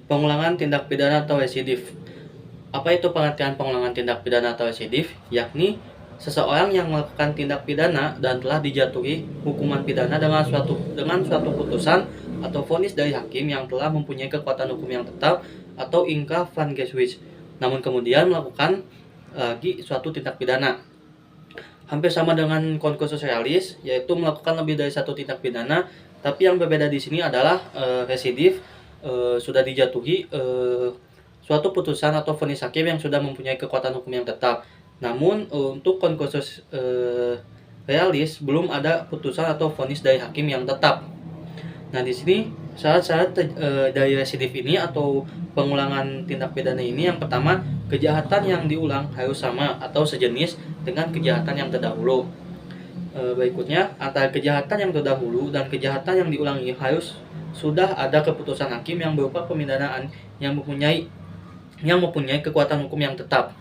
Pengulangan tindak pidana atau residif. Apa itu pengertian pengulangan tindak pidana atau residif? Yakni seseorang yang melakukan tindak pidana dan telah dijatuhi hukuman pidana dengan suatu putusan atau vonis dari hakim yang telah mempunyai kekuatan hukum yang tetap atau ingkrah van Geeswich, namun kemudian melakukan lagi suatu tindak pidana. Hampir sama dengan concursus realis, yaitu melakukan lebih dari satu tindak pidana, tapi yang berbeda di sini adalah residif sudah dijatuhi suatu putusan atau vonis hakim yang sudah mempunyai kekuatan hukum yang tetap. Namun untuk concursus realis belum ada putusan atau vonis dari hakim yang tetap. Nah, di sini syarat-syarat dari residif ini atau pengulangan tindak pidana ini, yang pertama, kejahatan yang diulang harus sama atau sejenis dengan kejahatan yang terdahulu. Berikutnya, antara kejahatan yang terdahulu dan kejahatan yang diulangi harus sudah ada keputusan hakim yang berupa pemindanaan yang mempunyai kekuatan hukum yang tetap.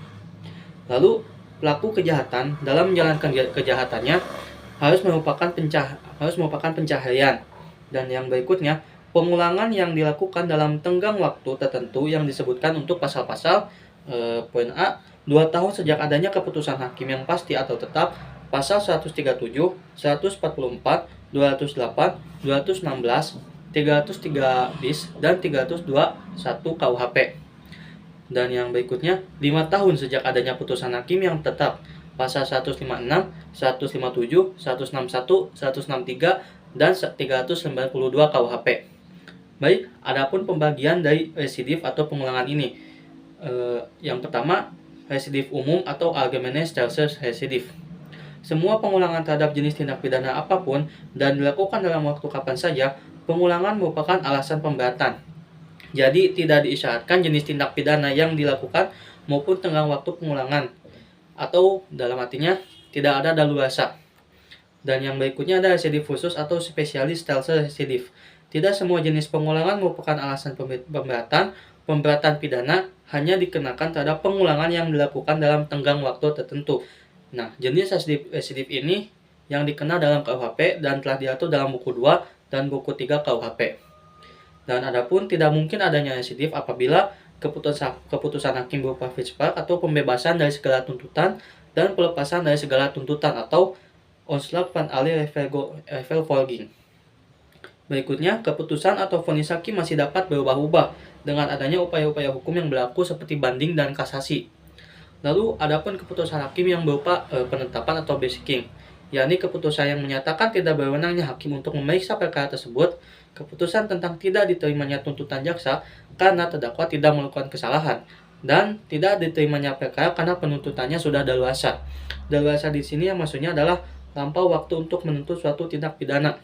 Lalu, pelaku kejahatan dalam menjalankan kejahatannya harus merupakan pencahayaan. Dan yang berikutnya, pengulangan yang dilakukan dalam tenggang waktu tertentu yang disebutkan untuk pasal-pasal poin A, 2 tahun sejak adanya keputusan hakim yang pasti atau tetap, pasal 137, 144, 208, 216, 303 bis, dan 321 KUHP. Dan yang berikutnya, 5 tahun sejak adanya putusan hakim yang tetap, pasal 156, 157, 161, 163, dan 392 KUHP. Baik, adapun pembagian dari residif atau pengulangan ini. Yang pertama, residif umum atau allgemeine Strafresidif. Semua pengulangan terhadap jenis tindak pidana apapun dan dilakukan dalam waktu kapan saja, pengulangan merupakan alasan pemberatan. Jadi tidak diisyaratkan jenis tindak pidana yang dilakukan maupun tenggang waktu pengulangan, atau dalam artinya tidak ada daluarsa. Dan yang berikutnya ada residif khusus atau spesialis residif. Tidak semua jenis pengulangan merupakan alasan pemberatan. Pemberatan pidana hanya dikenakan terhadap pengulangan yang dilakukan dalam tenggang waktu tertentu. Nah, jenis residif ini yang dikenal dalam KUHP dan telah diatur dalam buku 2 dan buku 3 KUHP. Dan adapun tidak mungkin adanya residif apabila keputusan hakim berupa frispark atau pembebasan dari segala tuntutan dan pelepasan dari segala tuntutan atau ontslag van alle revelvolging. Berikutnya, keputusan atau vonis hakim masih dapat berubah-ubah dengan adanya upaya-upaya hukum yang berlaku seperti banding dan kasasi. Lalu, adapun keputusan hakim yang berupa penetapan atau basicking, yakni keputusan yang menyatakan tidak berwenangnya hakim untuk memeriksa perkara tersebut, keputusan tentang tidak diterimanya tuntutan jaksa karena terdakwa tidak melakukan kesalahan, dan tidak diterimanya perkara karena penuntutannya sudah daluarsa. Daluarsa di sini yang maksudnya adalah lampau waktu untuk menuntut suatu tindak pidana.